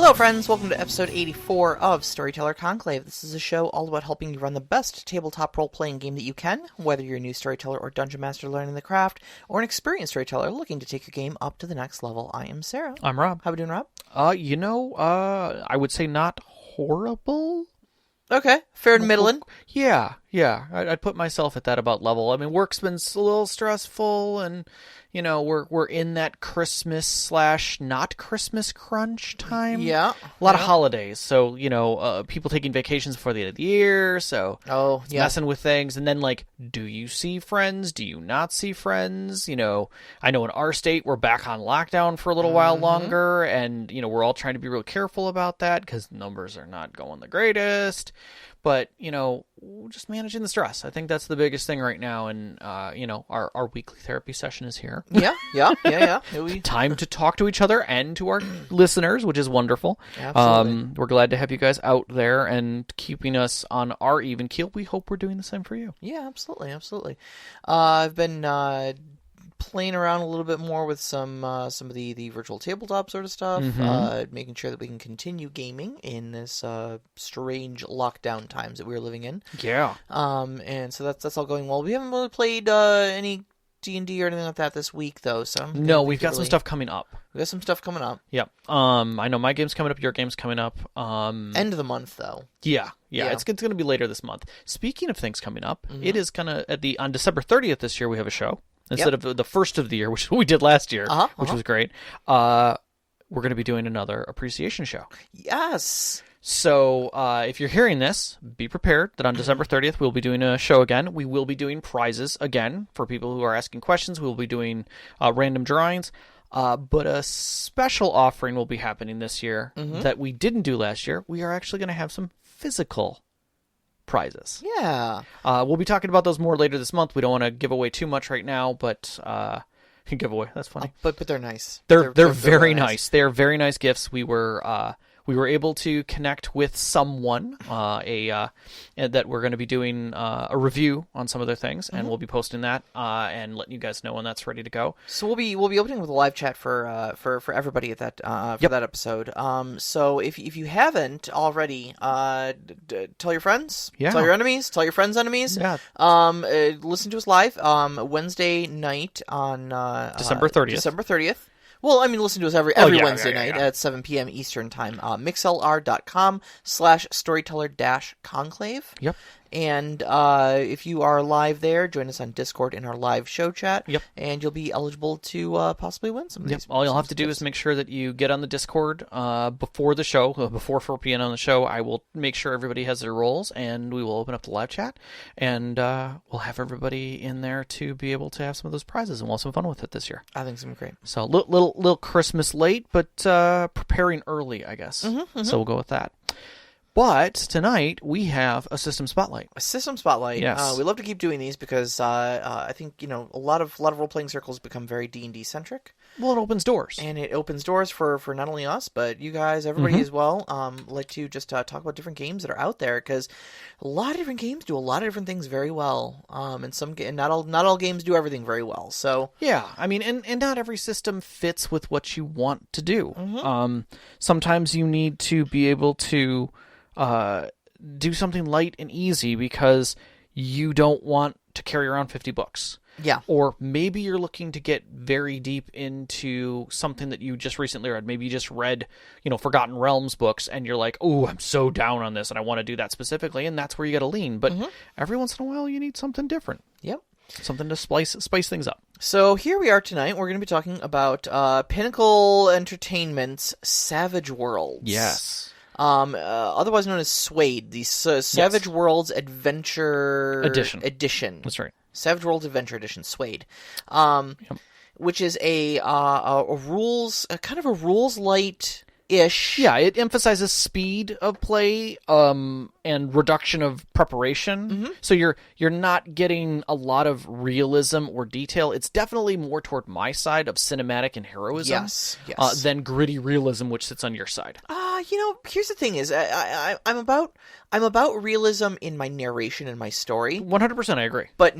Hello friends, welcome to episode 84 of Storyteller Conclave. This is a show all about helping you run the best tabletop role-playing game that you can, whether you're a new storyteller or dungeon master learning the craft, or an experienced storyteller looking to take your game up to the next level. I am Sarah. I'm Rob. How we doing, Rob? I would say not horrible. Okay, fair and middling. Yeah. I'd put myself at that about level. I mean, work's been a little stressful, and we're in that Christmas / not Christmas crunch time. Yeah, a lot of holidays. So people taking vacations before the end of the year. So messing with things. And then do you see friends? Do you not see friends? I know in our state we're back on lockdown for a little while longer, and we're all trying to be real careful about that because numbers are not going the greatest. But, just managing the stress. I think that's the biggest thing right now. And, our weekly therapy session is here. Yeah. Time to talk to each other and to our listeners, which is wonderful. Absolutely. We're glad to have you guys out there and keeping us on our even keel. We hope we're doing the same for you. Yeah, absolutely. I've been playing around a little bit more with some of the virtual tabletop sort of stuff, making sure that we can continue gaming in this strange lockdown times that we're living in. Yeah. And so that's all going well. We haven't really played any D&D or anything like that this week, though. So no, we've got some stuff coming up. We got some stuff coming up. Yep. I know my game's coming up. Your game's coming up. End of the month, though. Yeah. It's going to be later this month. Speaking of things coming up, it is going to on December 30th this year we have a show. Instead of the first of the year, which we did last year, which was great, we're going to be doing another appreciation show. Yes. So if you're hearing this, be prepared that on December 30th we'll be doing a show again. We will be doing prizes again for people who are asking questions. We will be doing random drawings. But a special offering will be happening this year that we didn't do last year. We are actually going to have some physical prizes. Yeah. We'll be talking about those more later this month. We don't want to give away too much right now, but giveaway. That's funny. But they're nice. They're very nice. They're very nice gifts. We were able to connect with someone that we're going to be doing a review on some of their things, and we'll be posting that and letting you guys know when that's ready to go. So we'll be opening with a live chat for everybody at that that episode. So if you haven't already, tell your friends, tell your enemies, tell your friends' enemies. Yeah. Listen to us live Wednesday night on December 30th. December 30th. Well, I mean, listen to us every Wednesday night at 7 p.m. Eastern Time. mixlr.com/storyteller-conclave. Yep. And if you are live there, join us on Discord in our live show chat. Yep. And you'll be eligible to possibly win some of these. All you'll have to do is make sure that you get on the Discord before the show, before 4 p.m. on the show. I will make sure everybody has their roles, and we will open up the live chat. And we'll have everybody in there to be able to have some of those prizes, and we'll have some fun with it this year. I think it's going to be great. So little Christmas late, but preparing early, I guess. So we'll go with that. But tonight we have a system spotlight. A system spotlight. Yes. We love to keep doing these because I think a lot of role playing circles become very D&D centric. Well, it opens doors, and it opens doors for not only us but you guys, everybody as well. Like to just talk about different games that are out there because a lot of different games do a lot of different things very well. And not all games do everything very well. So yeah, I mean, and not every system fits with what you want to do. Sometimes you need to be able to do something light and easy because you don't want to carry around 50 books. Yeah. Or maybe you're looking to get very deep into something that you just recently read. Maybe you just read, Forgotten Realms books and you're like, oh, I'm so down on this and I want to do that specifically. And that's where you got to lean. But every once in a while you need something different. Yep. Something to spice things up. So here we are tonight. We're going to be talking about Pinnacle Entertainment's Savage Worlds. Yes. Otherwise known as SWADE, the Savage Worlds Adventure Edition. That's right. Savage Worlds Adventure Edition, SWADE. Which is a rules, kind of a rules light-ish. Yeah, it emphasizes speed of play, and reduction of preparation. So you're not getting a lot of realism or detail. It's definitely more toward my side of cinematic and heroism. Yes. Than gritty realism, which sits on your side. Here's the thing: is I'm about realism in my narration and my story. 100%, I agree. But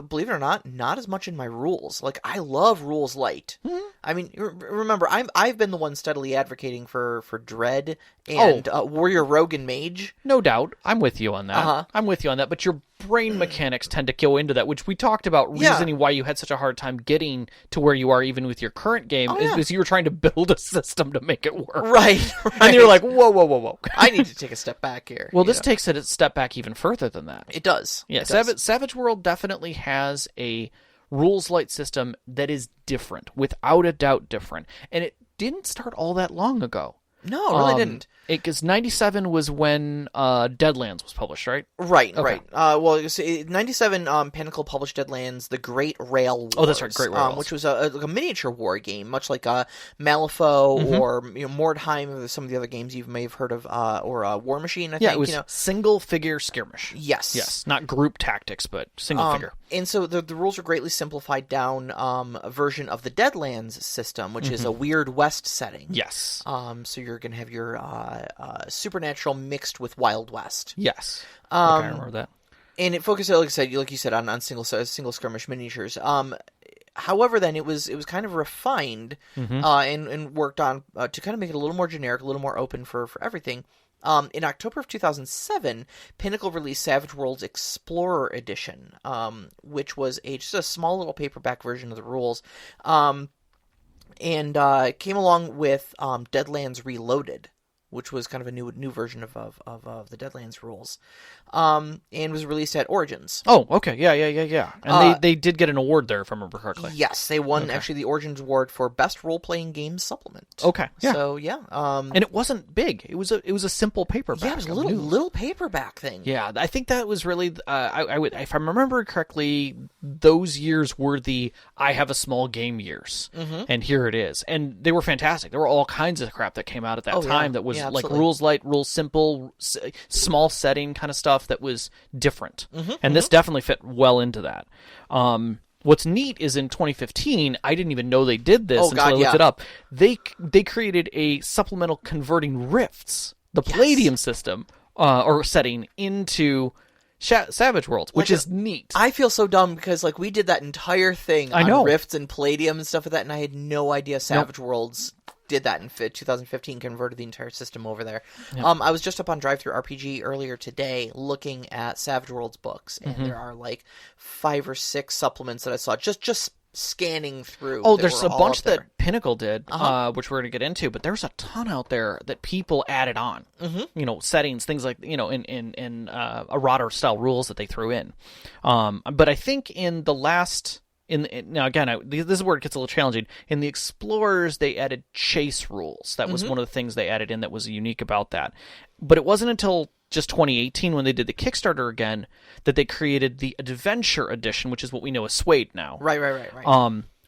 believe it or not as much in my rules. Like I love rules light. I mean, remember, I've been the one steadily advocating advocating for Dread and Warrior Rogue and Mage. No doubt. I'm with you on that. Uh-huh. I'm with you on that. But your brain mechanics tend to go into that, which we talked about reasoning why you had such a hard time getting to where you are even with your current game is you were trying to build a system to make it work. Right. And you're like, whoa. I need to take a step back here. Well, this takes it a step back even further than that. It does. Yeah, it does. Savage World definitely has a rules light system that is different, without a doubt different. And it didn't start all that long ago. No, it really didn't. Because 97 was when Deadlands was published, right? Right, okay. Well, 97, Pinnacle published Deadlands, The Great Rail Wars. Oh, that's right, Great Rail Wars. Which was a miniature war game, much like Malifaux or Mordheim, or some of the other games you may have heard of, or War Machine, I think. Yeah, it was single-figure skirmish. Yes. Yes, not group tactics, but single-figure. And so the rules are greatly simplified down a version of the Deadlands system, which is a Weird West setting. Yes. So you're going to have your supernatural mixed with Wild West. Yes. I remember that. And it focused, like you said, on single skirmish miniatures. However, then it was kind of refined and worked on to kind of make it a little more generic, a little more open for everything. In October of 2007, Pinnacle released Savage Worlds Explorer Edition, which was just a small little paperback version of the rules, and came along with Deadlands Reloaded, which was kind of a new version of the Deadlands rules, and was released at Origins. Oh, okay, yeah. And they did get an award there, if I remember correctly. Yes, they won actually the Origins award for Best Role Playing Game Supplement. Okay, yeah. So yeah, and it wasn't big. It was a simple paperback. Yeah, it was a little paperback thing. Yeah, I think that was really I would, if I remember correctly, those years were the I have a small game years, and here it is, and they were fantastic. There were all kinds of crap that came out at that time that was like rules light, rules simple, small setting kind of stuff that was different. And this definitely fit well into that. What's neat is in 2015, I didn't even know they did this until I looked it up. They created a supplemental converting Rifts, the Palladium system or setting, into Savage Worlds, which is neat. I feel so dumb because we did that entire thing on Rifts and Palladium and stuff like that, and I had no idea Savage Worlds did that in 2015, converted the entire system over there. Yep. I was just up on Drive Thru RPG earlier today looking at Savage Worlds books, and there are 5 or 6 supplements that I saw just scanning through. Oh, there's a bunch that Pinnacle did, which we're going to get into, but there's a ton out there that people added on. Settings, things like, in errata style rules that they threw in. But I think in the last... Now again, this is where it gets a little challenging. In the Explorers, they added chase rules. That was one of the things they added in that was unique about that. But it wasn't until just 2018 when they did the Kickstarter again that they created the Adventure Edition, which is what we know as Suede now. Right.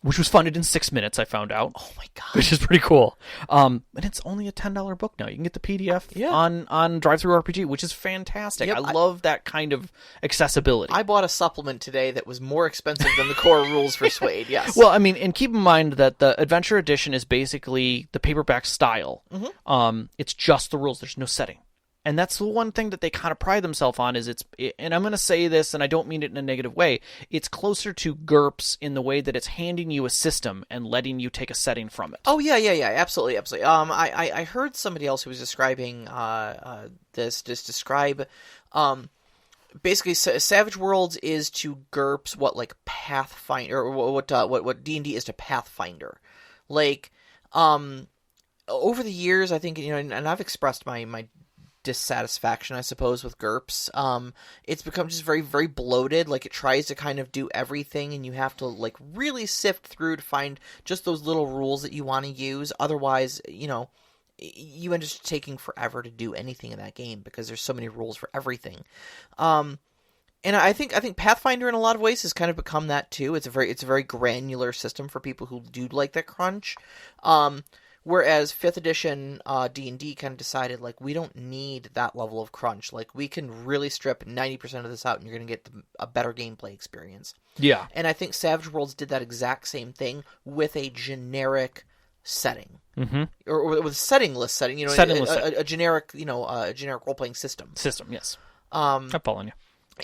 Which was funded in 6 minutes, I found out. Oh my god. Which is pretty cool. And it's only a $10 book now. You can get the PDF on Drive Thru RPG, which is fantastic. Yep, I love that kind of accessibility. I bought a supplement today that was more expensive than the core rules for Suede, yes. Well, I mean, and keep in mind that the Adventure Edition is basically the paperback style. It's just the rules. There's no setting. And that's the one thing that they kind of pride themselves on and I'm going to say this, and I don't mean it in a negative way, it's closer to GURPS in the way that it's handing you a system and letting you take a setting from it. Oh, yeah, absolutely. I heard somebody else who was describing basically Savage Worlds is to GURPS what Pathfinder, or what D&D is to Pathfinder. Over the years, I think, and I've expressed my dissatisfaction, I suppose, with GURPS. It's become just very, very bloated. It tries to kind of do everything, and you have to really sift through to find just those little rules that you want to use. Otherwise, you end up taking forever to do anything in that game because there's so many rules for everything. And I think Pathfinder in a lot of ways has kind of become that too. It's a very granular system for people who do like that crunch. Whereas 5th edition D&D kind of decided, we don't need that level of crunch. We can really strip 90% of this out, and you're going to get a better gameplay experience. Yeah. And I think Savage Worlds did that exact same thing with a generic setting. Or with settingless setting. Settingless setting. A generic, a generic role-playing system. Yes. I'm following you.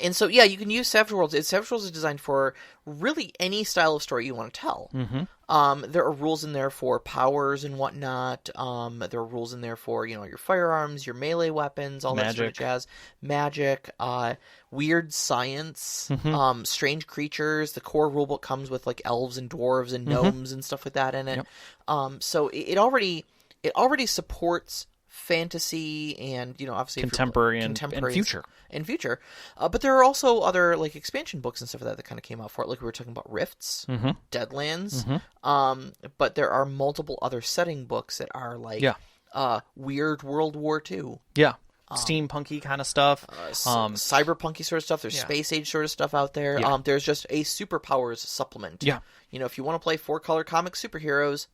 And so, yeah, you can use Savage Worlds. Savage Worlds is designed for really any style of story you want to tell. There are rules in there for powers and whatnot. There are rules in there for, your firearms, your melee weapons, all that sort of jazz. Magic, weird science, strange creatures. The core rulebook comes with, like, elves and dwarves and gnomes and stuff like that in it. So it already supports fantasy and, obviously contemporary and future. But there are also other, like, expansion books and stuff like that kind of came out for it. Like we were talking about Rifts, Deadlands. But there are multiple other setting books that are like weird World War II. Yeah. Steampunky kind of stuff. Cyberpunky sort of stuff. There's space age sort of stuff out there. There's just a superpowers supplement. Yeah. If you want to play 4-color comic superheroes,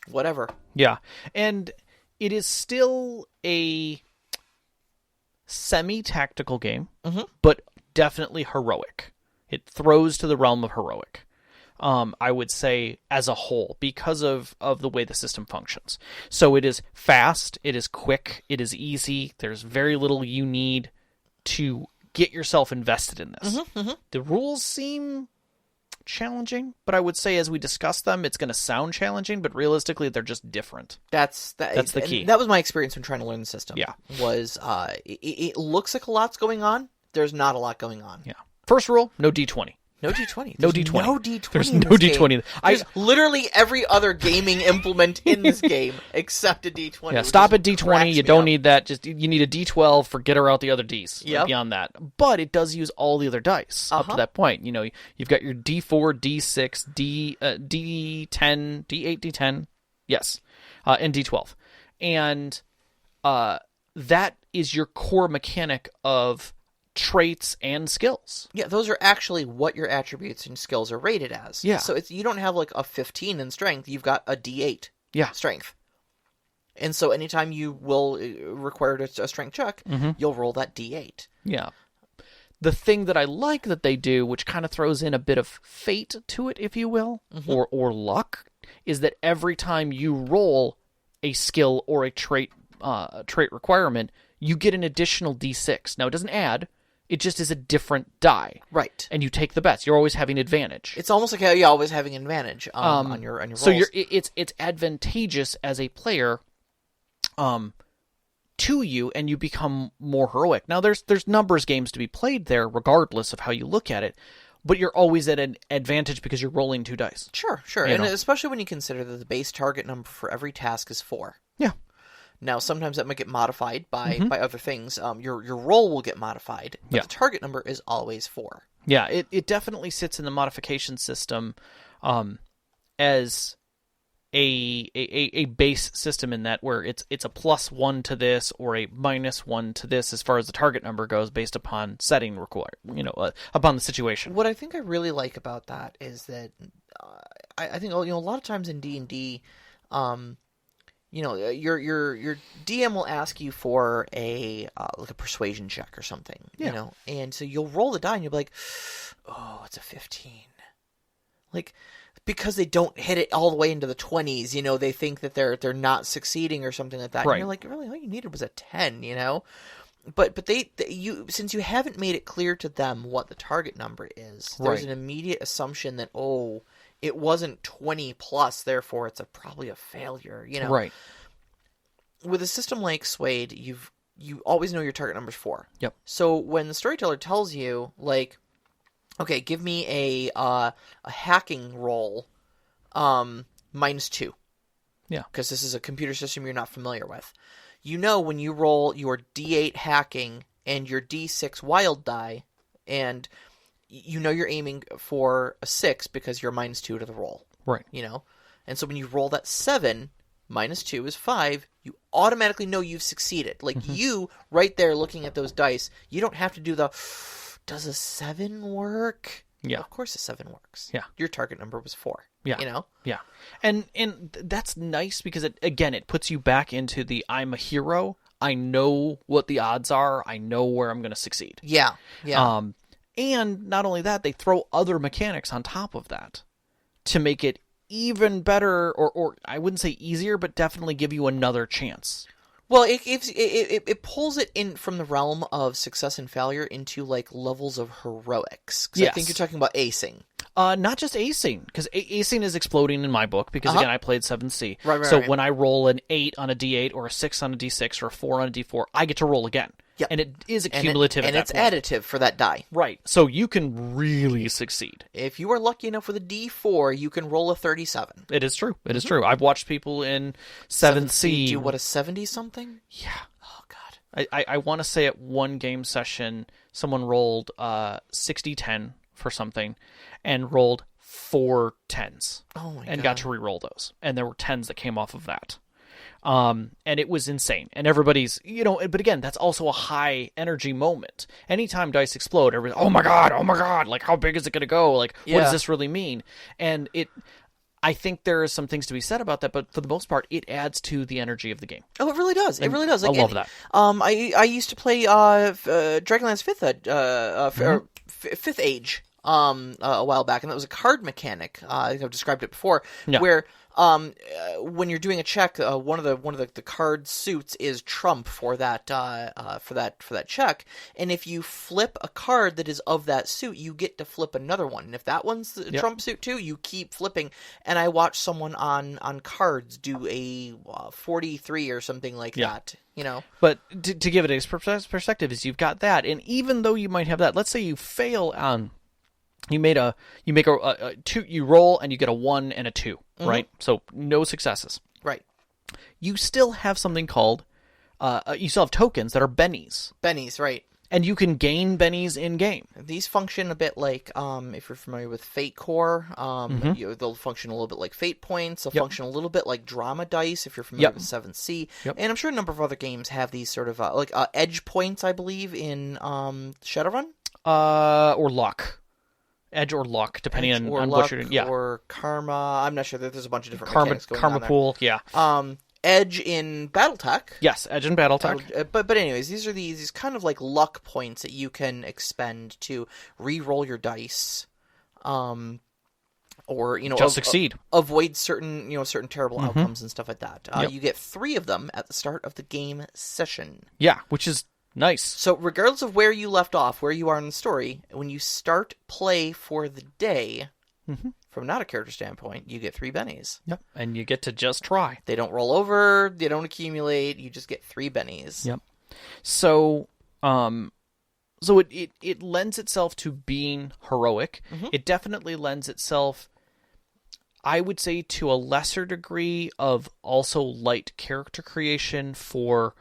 whatever. Yeah. And it is still a semi-tactical game, but definitely heroic. It throws to the realm of heroic, I would say, as a whole, because of the way the system functions. So it is fast, it is quick, it is easy. There's very little you need to get yourself invested in this. The rules seem challenging, but I would say as we discuss them, it's going to sound challenging, but realistically, they're just different. That's the key. That was my experience when trying to learn the system. Yeah. Was it looks like a lot's going on. There's not a lot going on. Yeah. First rule, no D20. No D20. No D20. No D20. There's no D20. There's literally every other gaming implement in this game except a D20. Yeah, stop at D20. You don't need that. Just you need a D12 for get her out the other Ds. Yep. Beyond that, but it does use all the other dice up to that point. You've got your D4, D6, D10, D8, D10. Yes, and D12, and that is your core mechanic of traits and skills. Yeah, those are actually what your attributes and skills are rated as. Yeah. So you don't have like a 15 in strength, you've got a D8 strength. And so anytime you will require a strength check, you'll roll that D8. Yeah. The thing that I like that they do, which kind of throws in a bit of fate to it, if you will, or luck, is that every time you roll a skill or a trait requirement, you get an additional D6. Now, it doesn't add. It just is a different die. Right. And you take the bets. You're always having advantage. It's almost like you're always having an advantage on your rolls. So it's advantageous as a player to you, and you become more heroic. Now, there's numbers games to be played there, regardless of how you look at it, but you're always at an advantage because you're rolling 2 dice. Sure. And especially when you consider that the base target number for every task is 4. Yeah. Now, sometimes that might get modified by other things. Your roll will get modified, but the target number is always 4. Yeah, it definitely sits in the modification system as a base system in that where it's a +1 to this or a -1 to this as far as the target number goes based upon setting upon the situation. What I think I really like about that is that I think a lot of times in D&D, your DM will ask you for a like a persuasion check or something, and so you'll roll the die and you'll be like, oh, it's a 15, like, because they don't hit it all the way into the 20s, they think that they're not succeeding or something like that. Right. And you're like, really, all you needed was a 10, But you since you haven't made it clear to them what the target number is, there's an immediate assumption that, oh, it wasn't 20 plus, therefore it's probably a failure, Right. With a system like Suede, you always know your target number's 4. Yep. So when the storyteller tells you, like, okay, give me a hacking roll, -2. Yeah. Because this is a computer system you're not familiar with. When you roll your D8 hacking and your D6 wild die, and you're aiming for a 6 because you're -2 to the roll. Right. And so when you roll that 7, -2 is 5, you automatically know you've succeeded. Like, you, right there looking at those dice, you don't have to do the, does a 7 work? Yeah. Of course a 7 works. Yeah. Your target number was 4. Yeah. Yeah. And that's nice because, it puts you back into the I'm a hero. I know what the odds are. I know where I'm going to succeed. Yeah. Yeah. And not only that, they throw other mechanics on top of that to make it even better, or I wouldn't say easier, but definitely give you another chance. Well, it pulls it in from the realm of success and failure into like levels of heroics. Because I think you're talking about acing. Not just acing, because acing is exploding in my book, because again, I played 7C. Right, so when I roll an 8 on a D8, or a 6 on a D6, or a 4 on a D4, I get to roll again. Yep. And it is accumulative and it's additive for that die. Right. So you can really succeed. If you are lucky enough with a D4, you can roll a 37. It is true. It is true. I've watched people in 7C do what, a 70-something? Yeah. Oh, God. I want to say at one game session, someone rolled 60-10 for something, and rolled 4 10s. Oh, my God. And got to re-roll those. And there were 10s that came off of that. And it was insane. And everybody's, but again, that's also a high energy moment. Anytime dice explode, everybody's, oh my God, like, how big is it going to go? Like, what does this really mean? And I think there are some things to be said about that, but for the most part, it adds to the energy of the game. Oh, it really does. It really does. I love that. I used to play Dragonlance 5th Age a while back, and that was a card mechanic. I think I've described it before, where when you're doing a check, one of the card suits is trump for that check, and if you flip a card that is of that suit, you get to flip another one. And if that one's the trump suit too, you keep flipping. And I watched someone on cards do a 43 or something like that. But to give it a perspective, is you've got that, and even though you might have that, let's say you fail on. You make a 2, you roll and you get a 1 and a 2, right? So no successes. Right. You still have something called, you still have tokens that are bennies. Bennies, right. And you can gain bennies in-game. These function a bit like, if you're familiar with Fate Core, they'll function a little bit like Fate Points. They'll function a little bit like Drama Dice, if you're familiar with 7C. And I'm sure a number of other games have these sort of, like Edge Points, I believe, in Shadowrun? Or Luck. Edge or Luck, depending on what you're doing. Yeah. Or Karma. I'm not sure. There's a bunch of different mechanics going Karma on there. Pool, yeah. Edge in BattleTech. Yes, Edge in BattleTech. But anyways, these are these kind of like luck points that you can expend to re-roll your dice, or just succeed, avoid certain terrible outcomes and stuff like that. You get 3 of them at the start of the game session. Yeah, which is nice. So regardless of where you left off, where you are in the story, when you start play for the day, from not a character standpoint, you get 3 bennies. Yep, and you get to just try. They don't roll over, they don't accumulate, you just get 3 bennies. Yep. So, it lends itself to being heroic. It definitely lends itself, I would say, to a lesser degree of also light character creation for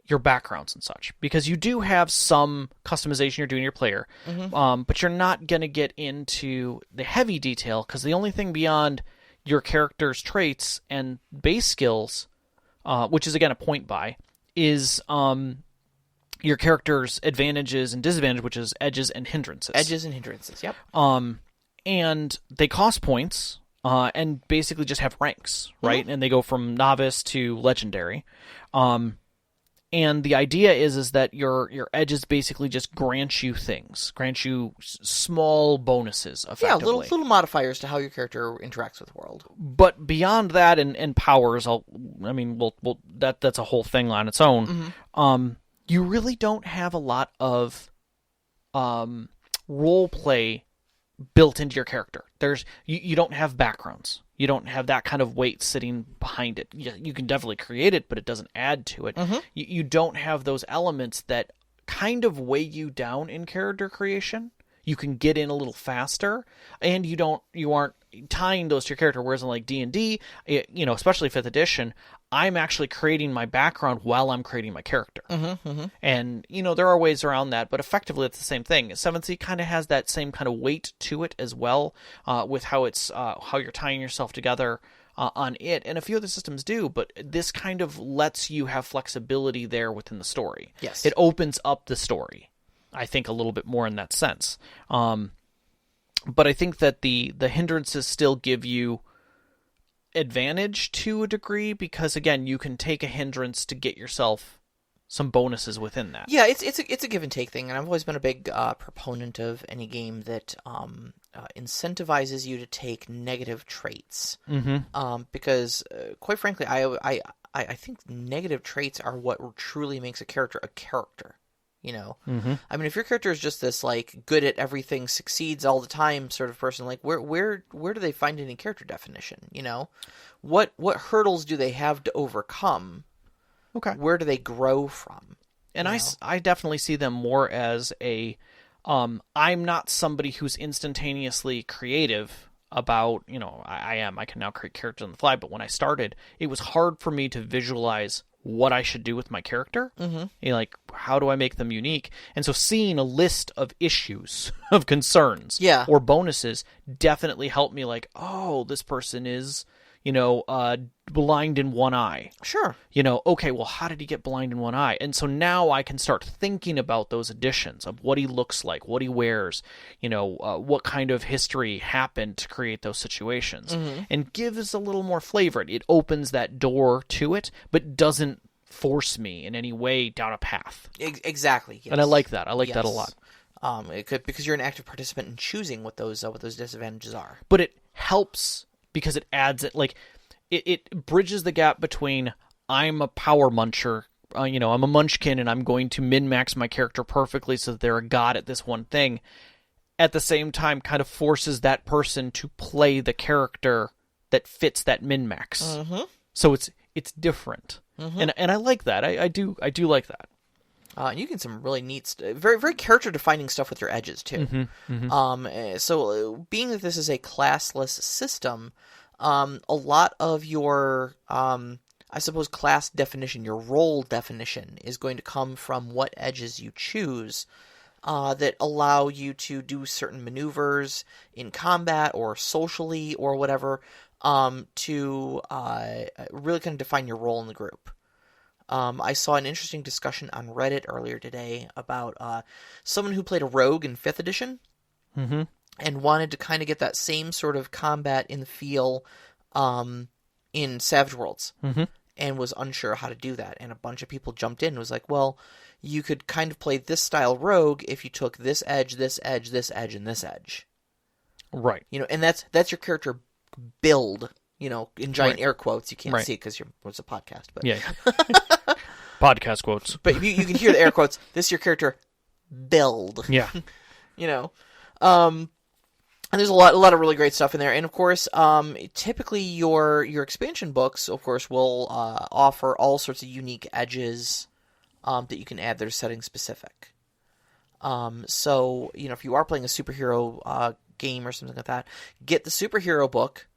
your backgrounds and such, because you do have some customization you're doing your player, but you're not going to get into the heavy detail, because the only thing beyond your character's traits and base skills, which is again a point buy, is your character's advantages and disadvantages, which is edges and hindrances. Edges and hindrances, yep. And they cost points, and basically just have ranks, right? And they go from novice to legendary. And the idea is that your edges basically just grant you things, grant you small bonuses, effectively. Yeah, little modifiers to how your character interacts with the world. But beyond that, and powers, that's a whole thing on its own. You really don't have a lot of role play built into your character. You don't have backgrounds. You don't have that kind of weight sitting behind it. You can definitely create it, but it doesn't add to it. You don't have those elements that kind of weigh you down in character creation. You can get in a little faster, and you aren't tying those to your character. Whereas in like D&D, especially 5th edition, I'm actually creating my background while I'm creating my character. And, there are ways around that, but effectively it's the same thing. 7th kind of has that same kind of weight to it as well, with how it's how you're tying yourself together on it. And a few other systems do, but this kind of lets you have flexibility there within the story. Yes. It opens up the story, I think, a little bit more in that sense. But I think that the hindrances still give you advantage to a degree, because again, you can take a hindrance to get yourself some bonuses within that. Yeah, it's a give and take thing, and I've always been a big proponent of any game that incentivizes you to take negative traits. Because quite frankly, I think negative traits are what truly makes a character a character. You know, I mean, if your character is just this like good at everything, succeeds all the time sort of person, like where do they find any character definition? You know, what hurdles do they have to overcome? Okay, where do they grow from? And I definitely see them more as a I'm not somebody who's instantaneously creative about, you know, I can now create characters on the fly, but when I started, it was hard for me to visualize what I should do with my character. You know, like, how do I make them unique? And so seeing a list of issues, of concerns, or bonuses definitely helped me, like, oh, this person is, you know, blind in one eye. Sure. You know, okay, well, how did he get blind in one eye? And so now I can start thinking about those additions of what he looks like, what he wears, you know, what kind of history happened to create those situations, and gives a little more flavor. It opens that door to it, but doesn't force me in any way down a path. Exactly. Yes. And I like that. I like that a lot. Because you're an active participant in choosing what those disadvantages are. But it helps because it adds it, like, it bridges the gap between I'm a power muncher, you know, I'm a munchkin and I'm going to min-max my character perfectly so that they're a god at this one thing. At the same time, kind of forces that person to play the character that fits that min-max. So it's different. And I like that. I do like that. You get some really neat, very very character defining stuff with your edges too. So being that this is a classless system, a lot of your I suppose class definition, your role definition, is going to come from what edges you choose that allow you to do certain maneuvers in combat or socially or whatever to really kind of define your role in the group. I saw an interesting discussion on Reddit earlier today about someone who played a rogue in 5th edition and wanted to kind of get that same sort of combat in the feel in Savage Worlds and was unsure how to do that. And a bunch of people jumped in and was like, well, you could kind of play this style rogue if you took this edge, this edge, this edge, and this edge. Right. You know, and that's your character build. You know, in giant air quotes, you can't see it because it's a podcast. But yeah, podcast quotes. But you can hear the air quotes. This is your character build. Yeah, you know, and there's a lot of really great stuff in there. And of course, typically your expansion books, of course, will offer all sorts of unique edges that you can add that are setting specific. So you know, if you are playing a superhero game or something like that, get the superhero book.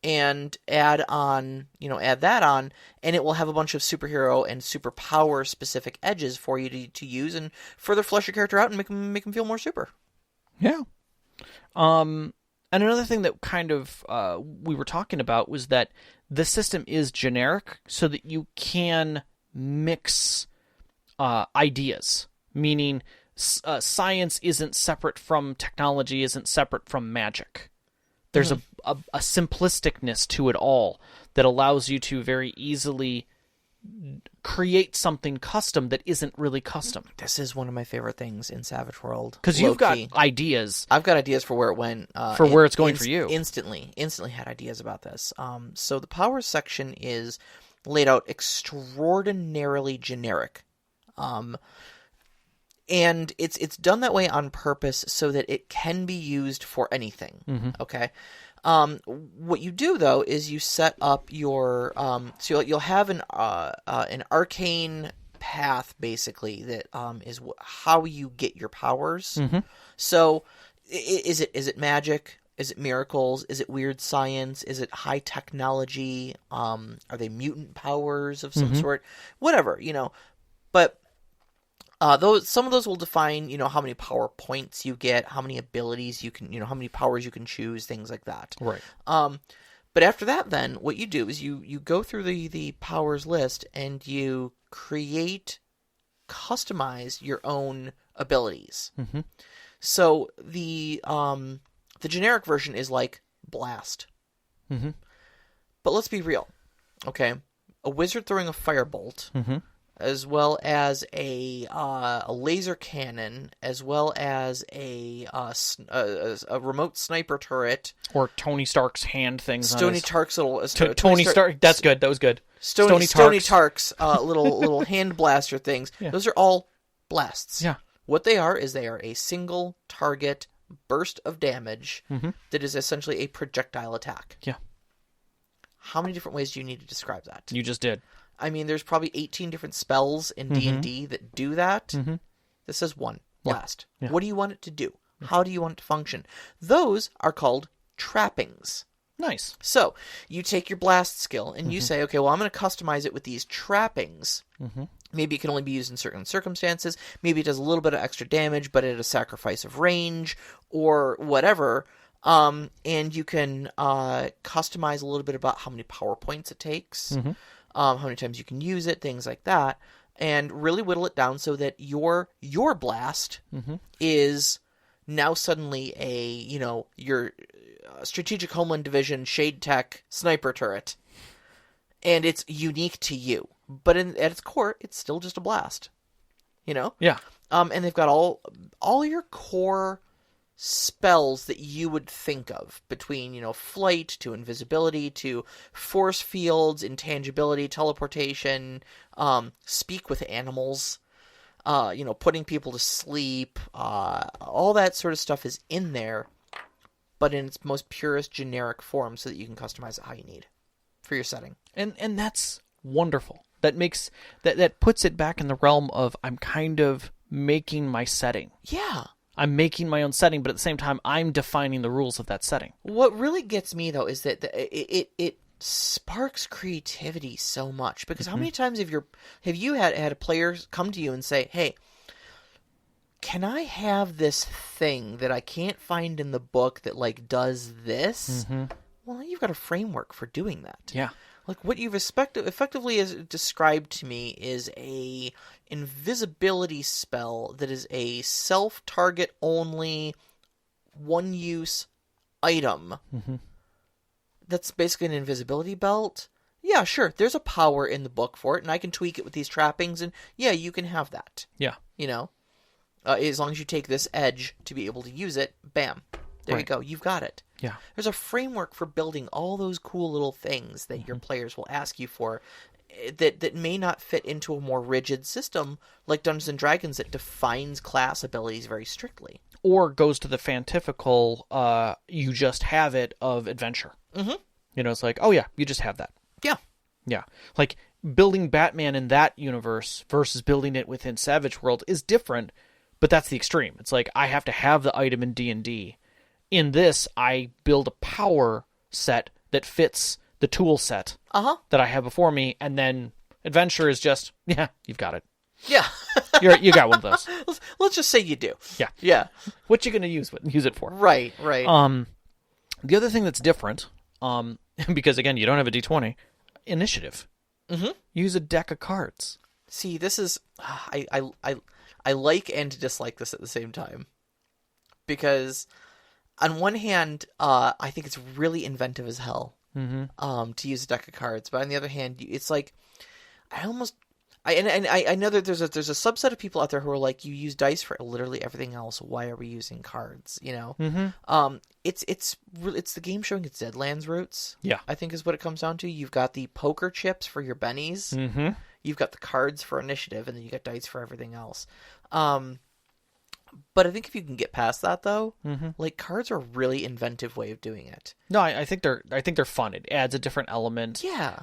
And add that on, and it will have a bunch of superhero and superpower specific edges for you to use, and further flesh your character out and make them feel more super. Yeah. And another thing that kind of we were talking about was that the system is generic, so that you can mix ideas, meaning science isn't separate from technology, isn't separate from magic. There's a simplisticness to it all that allows you to very easily create something custom that isn't really custom. This is one of my favorite things in Savage World. Because you've got ideas. I've got ideas for where it went. Where it's going for you. Instantly had ideas about this. So the power section is laid out extraordinarily generic. And it's done that way on purpose so that it can be used for anything. Okay. What you do though is you set up your so you'll have an arcane path basically that is how you get your powers. So is it magic? Is it miracles? Is it weird science? Is it high technology? Are they mutant powers of some sort? Whatever, you know. But some of those will define, you know, how many power points you get, how many abilities you can, you know, how many powers you can choose, things like that. Right. But after that, then what you do is you go through the powers list and you customize your own abilities. So the generic version is like blast. But let's be real, okay? A wizard throwing a firebolt. as well as a laser cannon, as well as a remote sniper turret, or Tony Stark's hand things. Tony Stark's little Tony Stark. That's good. That was good. Tony Stark's little hand blaster things. Yeah. Those are all blasts. Yeah. What they are is they are a single target burst of damage that is essentially a projectile attack. Yeah. How many different ways do you need to describe that? You just did. I mean, there's probably 18 different spells in D&D that do that. This is one. Blast. Yeah. What do you want it to do? How do you want it to function? Those are called trappings. Nice. So, you take your blast skill and you say, okay, well, I'm going to customize it with these trappings. Maybe it can only be used in certain circumstances. Maybe it does a little bit of extra damage, but at a sacrifice of range or whatever. And you can customize a little bit about how many power points it takes. How many times you can use it, things like that, and really whittle it down so that your blast is now suddenly your Strategic Homeland Division Shade Tech sniper turret, and it's unique to you. But at its core, it's still just a blast, Yeah. And they've got all your core spells that you would think of, between flight to invisibility to force fields, intangibility, teleportation, speak with animals, putting people to sleep, all that sort of stuff is in there, but in its most purest generic form, so that you can customize it how you need for your setting. And that's wonderful. That makes that puts it back in the realm of, I'm kind of making my setting. Yeah. I'm making my own setting, but at the same time, I'm defining the rules of that setting. What really gets me, though, is that it sparks creativity so much. Because how many times have you had a player come to you and say, hey, can I have this thing that I can't find in the book that, does this? Well, you've got a framework for doing that. Yeah. What you've effectively described to me is a invisibility spell that is a self-target only, one-use item. That's basically an invisibility belt. Yeah, sure, there's a power in the book for it, and I can tweak it with these trappings, and yeah, you can have that. Yeah. As long as you take this edge to be able to use it, bam. There you go. You've got it. Yeah. There's a framework for building all those cool little things that your players will ask you for that may not fit into a more rigid system like Dungeons & Dragons that defines class abilities very strictly. Or goes to the fantifical, you just have it of adventure. It's like, oh yeah, you just have that. Yeah. Yeah. Like, building Batman in that universe versus building it within Savage World is different, but that's the extreme. It's like, I have to have the item in D&D. In this, I build a power set that fits the tool set that I have before me, and then adventure is just, yeah, you've got it. Yeah. You got one of those. Let's just say you do. Yeah. Yeah. What you going to use it for? Right. The other thing that's different, because again, you don't have a D20, initiative. Use a deck of cards. See, this is, I like and dislike this at the same time. Because on one hand, I think it's really inventive as hell to use a deck of cards. But on the other hand, it's like, I know that there's a subset of people out there who are like, you use dice for literally everything else. Why are we using cards? It's the game showing its Deadlands roots. Yeah, I think is what it comes down to. You've got the poker chips for your bennies. You've got the cards for initiative, and then you got dice for everything else. But I think if you can get past that, though, cards are a really inventive way of doing it. No, I think they're fun. It adds a different element. Yeah.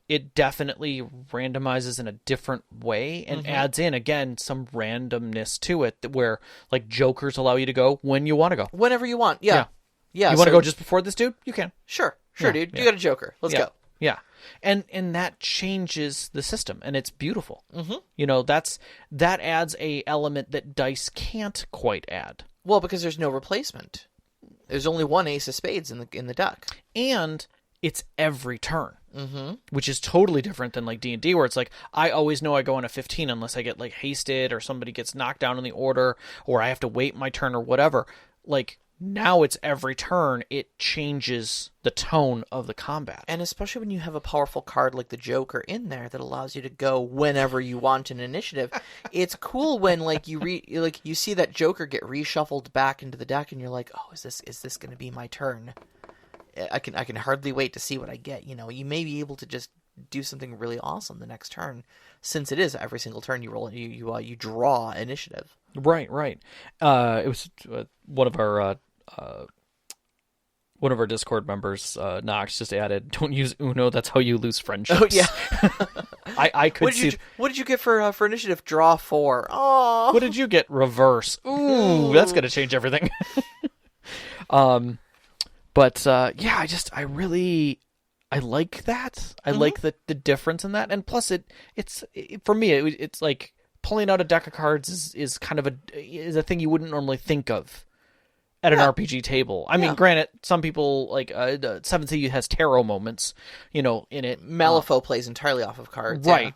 It definitely randomizes in a different way and adds in, again, some randomness to it, where jokers allow you to go when you want to go. Whenever you want. Yeah. You want to go just before this dude? You can. Sure, dude. You got a joker. Let's go. Yeah. And that changes the system, and it's beautiful. That adds a element that dice can't quite add. Well, because there's no replacement. There's only one ace of spades in the deck, and it's every turn, which is totally different than D&D, where it's like, I always know I go on a 15 unless I get hasted or somebody gets knocked down in the order, or I have to wait my turn or whatever. now it's every turn, it changes the tone of the combat. And especially when you have a powerful card like the Joker in there that allows you to go whenever you want in initiative. It's cool when you see that Joker get reshuffled back into the deck and you're like, oh, is this going to be my turn? I can hardly wait to see what I get. You may be able to just do something really awesome the next turn, since it is every single turn you roll you draw initiative. Right. It was one of our Discord members, Knox, just added, "Don't use Uno. That's how you lose friendships." Oh yeah. I could see. What did you get for initiative? Draw 4. Oh. What did you get? Reverse. Ooh, that's gonna change everything. But yeah, I like that. I like the difference in that, and plus it's for me it's like pulling out a deck of cards is kind of a thing you wouldn't normally think of at an RPG table. I mean, granted, some people like 7th has tarot moments, in it. Malifaux plays entirely off of cards, right? Yeah.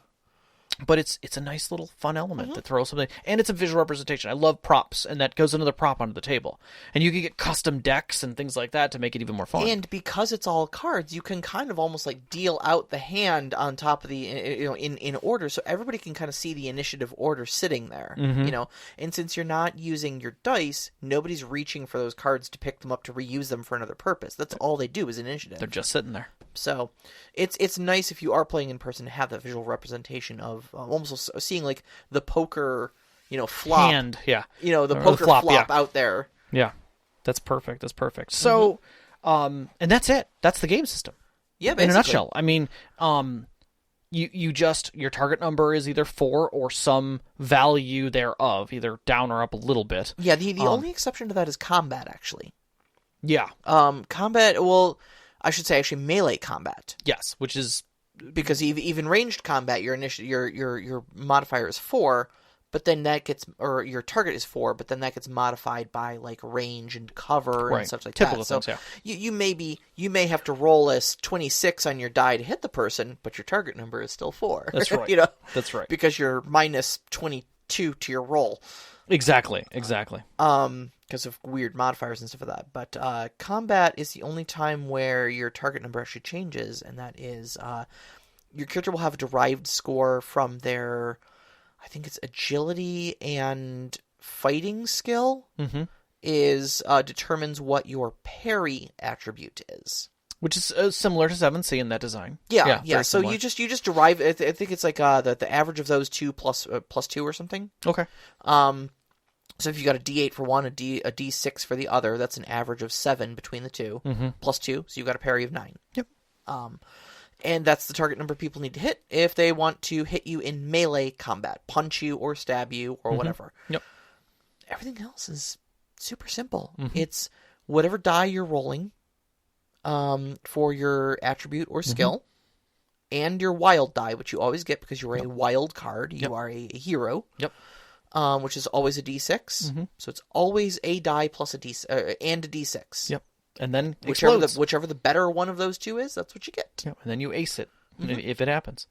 But it's a nice little fun element that throws something, and it's a visual representation. I love props, and that goes another prop onto the table, and you can get custom decks and things like that to make it even more fun. And because it's all cards, you can kind of almost like deal out the hand on top of the in order, so everybody can kind of see the initiative order sitting there. And since you're not using your dice, nobody's reaching for those cards to pick them up to reuse them for another purpose. That's all they do is initiative. They're just sitting there. So it's nice if you are playing in person to have that visual representation of almost seeing like the poker, flop. Hand, yeah. The poker flop out there. Yeah, that's perfect. So, and that's it. That's the game system. Yeah, basically. In a nutshell. I mean, you just, your target number is either 4 or some value thereof, either down or up a little bit. Yeah, the only exception to that is combat, actually. Yeah. Combat, well, I should say actually melee combat. Yes, which is because even ranged combat, your modifier is 4, but then that gets, or your target is 4, but then that gets modified by like range and cover and stuff like Typical that. Things, yeah. You may have to roll a 26 on your die to hit the person, but your target number is still 4. That's right. That's right. Because you're minus 22 to your roll. Exactly. Because of weird modifiers and stuff like that. But combat is the only time where your target number actually changes, and that is your character will have a derived score from their, I think it's agility and fighting skill, is determines what your parry attribute is. Which is similar to 7C in that design. Yeah. So you just derive. I think it's like the average of those two plus 2 or something. Okay. So if you got a D8 for one, a D6 for the other, that's an average of 7 between the two, plus 2, so you've got a parry of 9. Yep. And that's the target number people need to hit if they want to hit you in melee combat, punch you or stab you or whatever. Yep. Everything else is super simple. It's whatever die you're rolling for your attribute or skill, and your wild die, which you always get because you're a wild card. You are a hero. Yep. Which is always a D6. So it's always a die plus a D6 and a D6. Yep. And then whichever the better one of those two is, that's what you get. Yep. And then you ace it if it happens,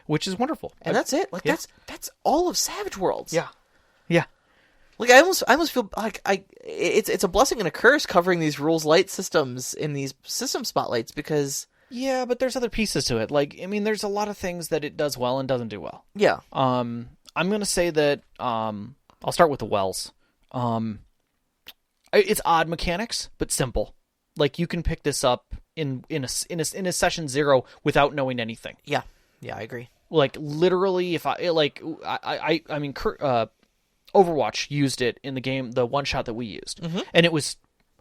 which is wonderful. And that's it. Like that's all of Savage Worlds. Yeah. Like I almost feel like it's a blessing and a curse covering these rules light systems in these system spotlights because. Yeah, but there's other pieces to it. Like, I mean, there's a lot of things that it does well and doesn't do well. Yeah. I'm going to say that I'll start with the wells. It's odd mechanics, but simple. Like, you can pick this up in a session 0 without knowing anything. Yeah, I agree. Like, literally, if I mean, Overwatch used it in the game, the one shot that we used, and it was.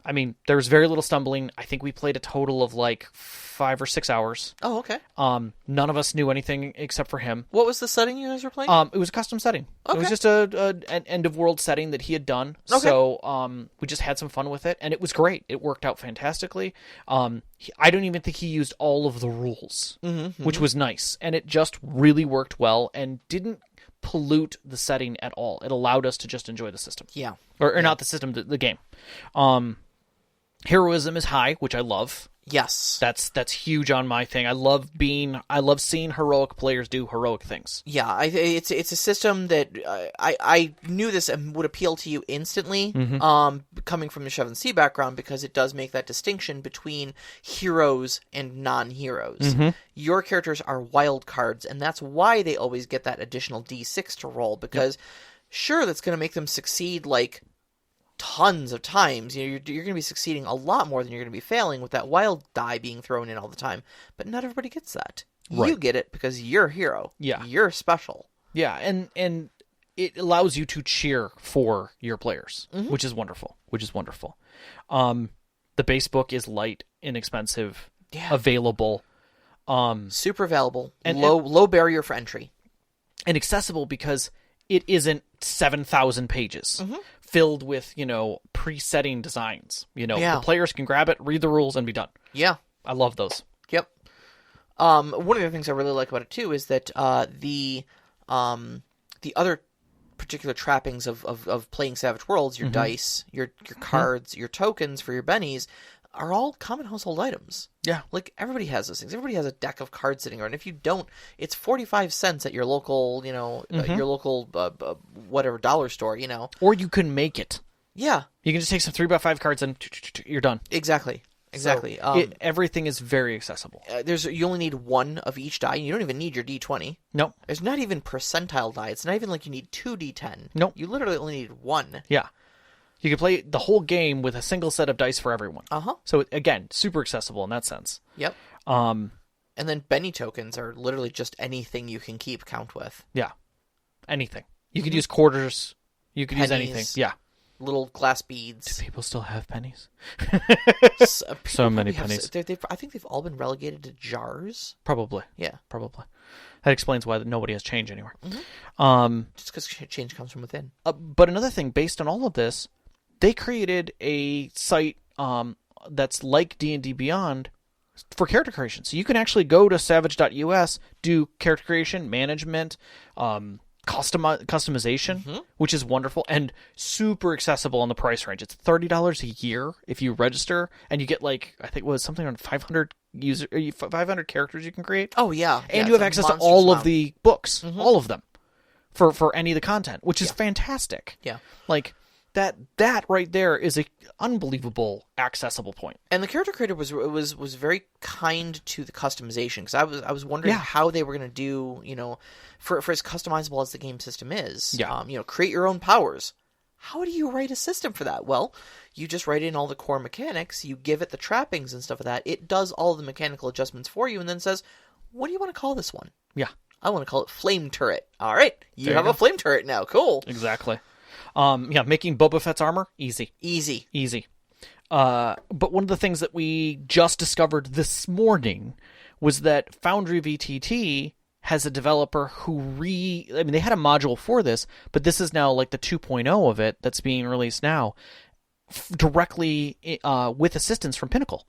I mean, there was very little stumbling. I think we played a total of like 5 or 6 hours. Oh, okay. None of us knew anything except for him. What was the setting you guys were playing? It was a custom setting. Okay. It was just an end of world setting that he had done. Okay. So we just had some fun with it, and it was great. It worked out fantastically. I don't even think he used all of the rules, which was nice, and it just really worked well and didn't pollute the setting at all. It allowed us to just enjoy the system. Yeah. Or not the system, the game. Heroism is high, which I love. Yes. That's huge on my thing. I love seeing heroic players do heroic things. Yeah, it's a system that I knew this would appeal to you instantly, coming from the Shove and See background, because it does make that distinction between heroes and non-heroes. Your characters are wild cards, and that's why they always get that additional D6 to roll, because sure, that's going to make them succeed like tons of times. You're going to be succeeding a lot more than you're going to be failing with that wild die being thrown in all the time. But not everybody gets that. Right. You get it because you're a hero. Yeah. You're special. Yeah, and it allows you to cheer for your players, which is wonderful. The base book is light, inexpensive, available. Super available. And low barrier for entry. And accessible because it isn't 7,000 pages. Filled with, presetting designs. The players can grab it, read the rules, and be done. Yeah. I love those. Yep. One of the things I really like about it, too, is that the other particular trappings of playing Savage Worlds, your dice, your cards, your tokens for your bennies, are all common household items. Yeah. Like, everybody has those things. Everybody has a deck of cards sitting around. If you don't, it's 45 cents at your local, your local, whatever, dollar store, Or you can make it. Yeah. You can just take some 3x5 cards and you're done. Exactly. So, everything is very accessible. You only need one of each die. You don't even need your D20. Nope. There's not even percentile die. It's not even like you need 2 D10. Nope. You literally only need 1. Yeah. You can play the whole game with a single set of dice for everyone. So, again, super accessible in that sense. Yep. And then Benny tokens are literally just anything you can keep count with. Yeah. Anything. You could use quarters. You could use anything. Yeah. Little glass beads. Do people still have pennies? So many pennies. I think they've all been relegated to jars. Probably. Yeah. Probably. That explains why nobody has change anywhere. Just because change comes from within. But another thing, based on all of this, they created a site that's like D&D Beyond for character creation. So you can actually go to savage.us, do character creation, management, customization, which is wonderful and super accessible on the price range. It's $30 a year if you register, and you get I think it was something around 500 characters you can create. Oh yeah, and you have access to all of the books, all of them, for any of the content, which is fantastic. Yeah, that right there is a unbelievable accessible point. And the character creator was very kind to the customization, because I was wondering how they were going to do, for as customizable as the game system is. Yeah. Create your own powers. How do you write a system for that? Well, you just write in all the core mechanics, you give it the trappings and stuff like that. It does all the mechanical adjustments for you, and then says, "What do you want to call this one?" Yeah. I want to call it Flame Turret. All right, you have a Flame Turret now. Cool. Exactly. Making Boba Fett's armor, easy. But one of the things that we just discovered this morning was that Foundry VTT has a developer who they had a module for this, but this is now like the 2.0 of it that's being released now, directly with assistance from Pinnacle.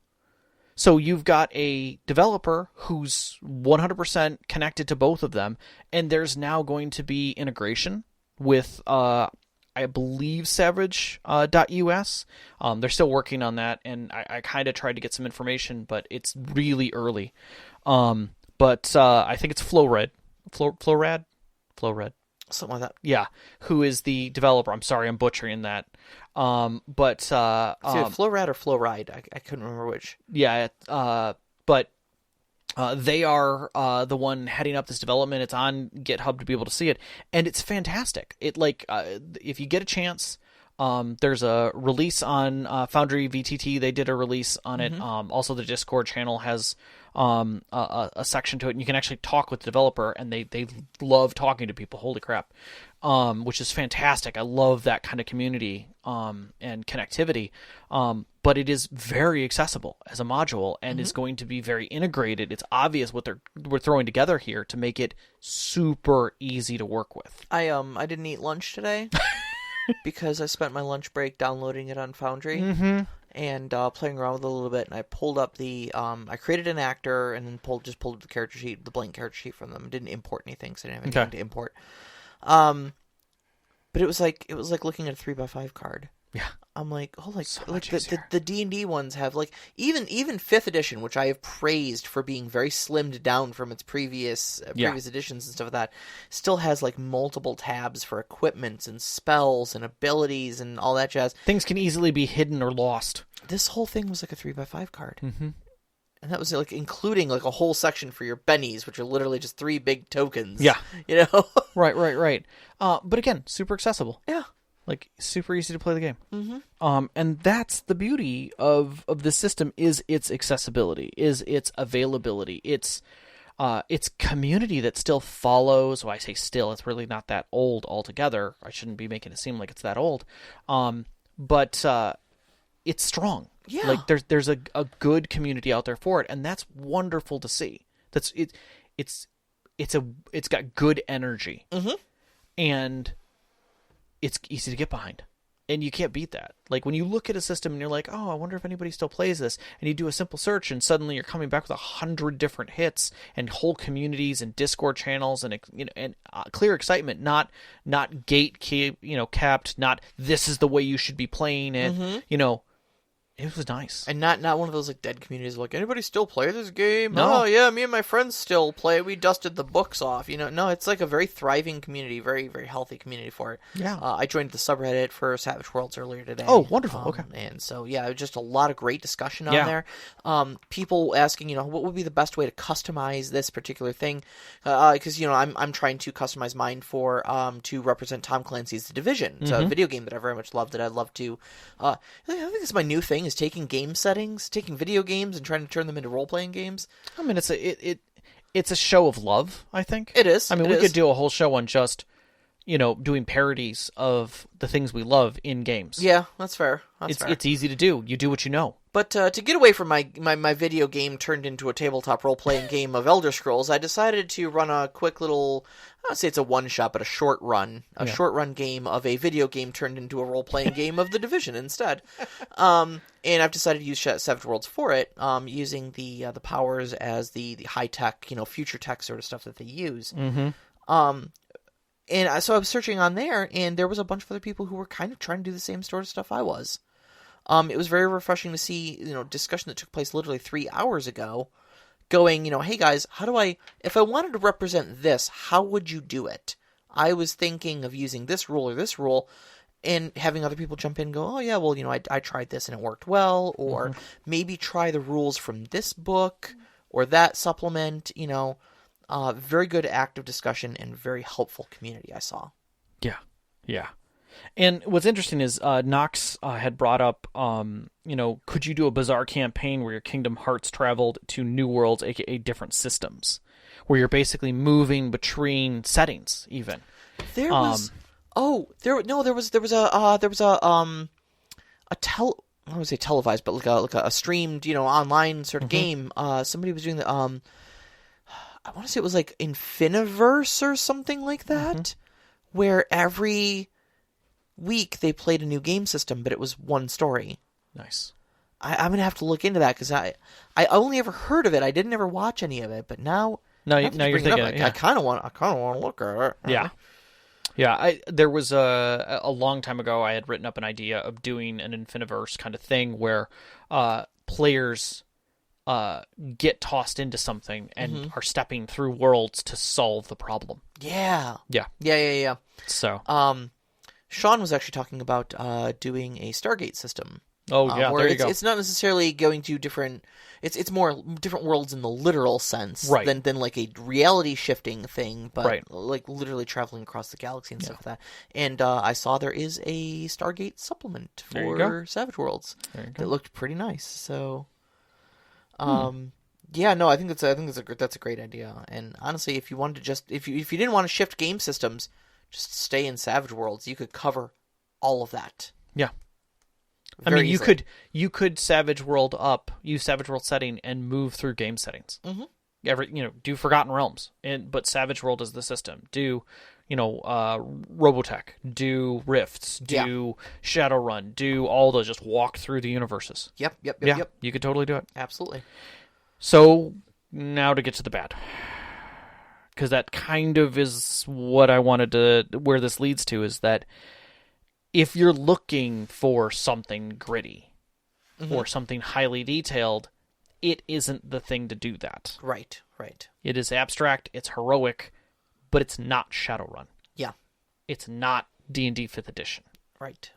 So you've got a developer who's 100% connected to both of them, and there's now going to be integration with I believe Savage.us. They're still working on that, and I kind of tried to get some information, but it's really early. But I think it's Flowred. Flowred? Something like that. Yeah, who is the developer. I'm sorry, I'm butchering that. But it's either Flowred or Flowride. I couldn't remember which. Yeah, but they are the one heading up this development. It's on GitHub to be able to see it, and it's fantastic. If you get a chance, there's a release on Foundry VTT. They did a release on it. Also, the Discord channel has a section to it, and you can actually talk with the developer, and they love talking to people. Holy crap. Which is fantastic. I love that kind of community and connectivity. But it is very accessible as a module, and is going to be very integrated. It's obvious what we're throwing together here to make it super easy to work with. I didn't eat lunch today because I spent my lunch break downloading it on Foundry and playing around with it a little bit. And I pulled up I created an actor and then pulled up the character sheet, the blank character sheet from them. I didn't import anything, so I didn't have anything to import. But it was like looking at a 3x5 card. Yeah. I'm like, oh, like So like much the D&D ones have like even 5th edition, which I have praised for being very slimmed down from its previous editions and stuff like that, still has like multiple tabs for equipment and spells and abilities and all that jazz. Things can easily be hidden or lost. This whole thing was like a 3x5 card. Mm-hmm. And that was like including like a whole section for your bennies, which are literally just 3 big tokens. Yeah. You know? Right. But again, super accessible. Yeah. Like, super easy to play the game. Mm-hmm. And that's the beauty of the system, is its accessibility, is its availability, its community that still follows. Well, I say still, it's really not that old altogether. I shouldn't be making it seem like it's that old. But it's strong. Yeah. Like, there's a good community out there for it, and that's wonderful to see. It's got good energy. Mm-hmm. And it's easy to get behind. And you can't beat that. Like, when you look at a system and you're like, oh, I wonder if anybody still plays this, and you do a simple search, and suddenly you're coming back with 100 different hits and whole communities and Discord channels and clear excitement, not capped, not this is the way you should be playing it. Mm-hmm. It was nice. And not one of those like dead communities like, anybody still play this game? No. Oh yeah, me and my friends still play it. We dusted the books off. No, it's like a very thriving community, very, very healthy community for it. Yeah. I joined the subreddit for Savage Worlds earlier today. Oh, wonderful. Okay. And so yeah, just a lot of great discussion on there. People asking, what would be the best way to customize this particular thing? Because I'm trying to customize mine for to represent Tom Clancy's The Division. It's a video game that I very much love. That I'd love to. I think it's my new thing. Is taking game settings, taking video games, and trying to turn them into role-playing games. I mean, it's a show of love, I think. It is. I mean, we could do a whole show on just, doing parodies of the things we love in games. Yeah, that's fair. It's easy to do. You do what you know. But to get away from my video game turned into a tabletop role-playing game of Elder Scrolls, I decided to run a quick little, I would say it's a one-shot, but a short run game of a video game turned into a role-playing game of The Division instead. And I've decided to use Savage Worlds for it, using the powers as the high-tech, future tech sort of stuff that they use. Mm-hmm. And so I was searching on there, and there was a bunch of other people who were kind of trying to do the same sort of stuff I was. It was very refreshing to see, discussion that took place literally 3 hours ago, going, hey guys, if I wanted to represent this, how would you do it? I was thinking of using this rule or this rule, and having other people jump in and go, oh yeah, well, I tried this and it worked well, or maybe try the rules from this book or that supplement, very good active discussion and very helpful community I saw. Yeah. And what's interesting is Knox had brought up, could you do a bizarre campaign where your Kingdom Hearts traveled to new worlds, aka different systems, where you're basically moving between settings, even. There was, I don't say televised, but like a streamed, online sort of game. Somebody was doing the, I want to say it was like Infiniverse or something like that, where every week they played a new game system, but it was one story. Nice. I'm gonna have to look into that because I only ever heard of it. I didn't ever watch any of it, but now you're thinking. I kind of want to look at it. Yeah. There was a long time ago I had written up an idea of doing an Infiniverse kind of thing where players get tossed into something and are stepping through worlds to solve the problem. Yeah. So Sean was actually talking about doing a Stargate system. Oh yeah, where there you go. It's not necessarily going to different. It's more different worlds in the literal sense, right, than like a reality shifting thing, but right, like literally traveling across the galaxy and stuff like that. And I saw there is a Stargate supplement for Savage Worlds that looked pretty nice. So, yeah, no, I think that's a great idea. And honestly, if you wanted to if you didn't want to shift game systems, just stay in Savage Worlds. You could cover all of that. Yeah. Very easily. you could Savage World use Savage World setting and move through game settings. Do Forgotten Realms, but Savage World is the system. Do Robotech, do Rifts, do Shadowrun, do all those. Just walk through the universes. Yep. You could totally do it. Absolutely. So now to get to the bad, because that kind of is what I wanted to. Where this leads to is that if you're looking for something gritty or something highly detailed, it isn't the thing to do that. Right. It is abstract, it's heroic, but it's not Shadowrun. Yeah. It's not D&D 5th edition. Right.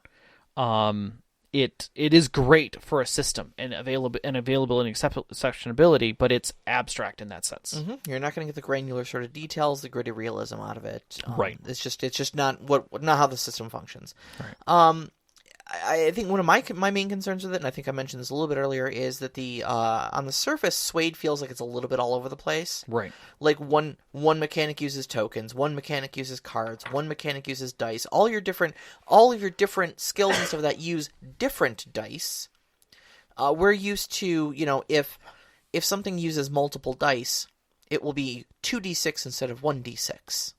It is great for a system and availability and acceptability, but it's abstract in that sense. Mm-hmm. You're not going to get the granular sort of details, the gritty realism out of it. Right. It's just not how the system functions. Right. I think one of my main concerns with it, and I think I mentioned this a little bit earlier, is that the on the surface, Suede feels like it's a little bit all over the place. Right. Like one mechanic uses tokens, one mechanic uses cards, one mechanic uses dice. All of your different skills and stuff like that use different dice. We're used to, if something uses multiple dice, it will be 2d6 instead of 1d6.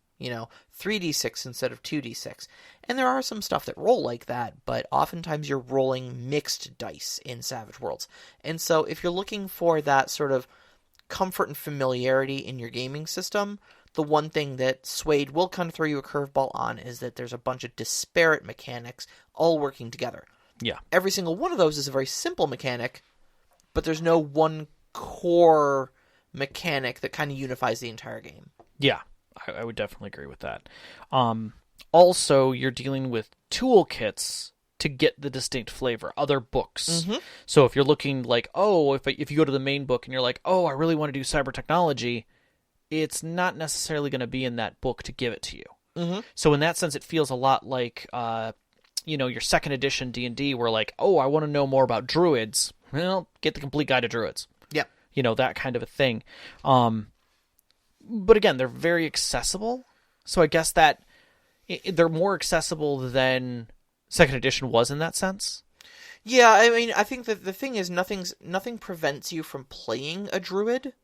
3d6 instead of 2d6. And there are some stuff that roll like that, but oftentimes you're rolling mixed dice in Savage Worlds. And so if you're looking for that sort of comfort and familiarity in your gaming system, the one thing that Suede will kind of throw you a curveball on is that there's a bunch of disparate mechanics all working together. Yeah. Every single one of those is a very simple mechanic, but there's no one core mechanic that kind of unifies the entire game. Yeah. I would definitely agree with that. Also, you're dealing with toolkits to get the distinct flavor, other books. Mm-hmm. So if you're looking like, if you go to the main book and you're like, I really want to do cyber technology, it's not necessarily going to be in that book to give it to you. Mm-hmm. So in that sense, it feels a lot like, your second edition D&D where like, I want to know more about druids. Well, get the complete guide to druids. Yeah. That kind of a thing. But again, they're very accessible. So I guess that they're more accessible than second edition was in that sense. Yeah, I mean, I think that the thing is nothing prevents you from playing a druid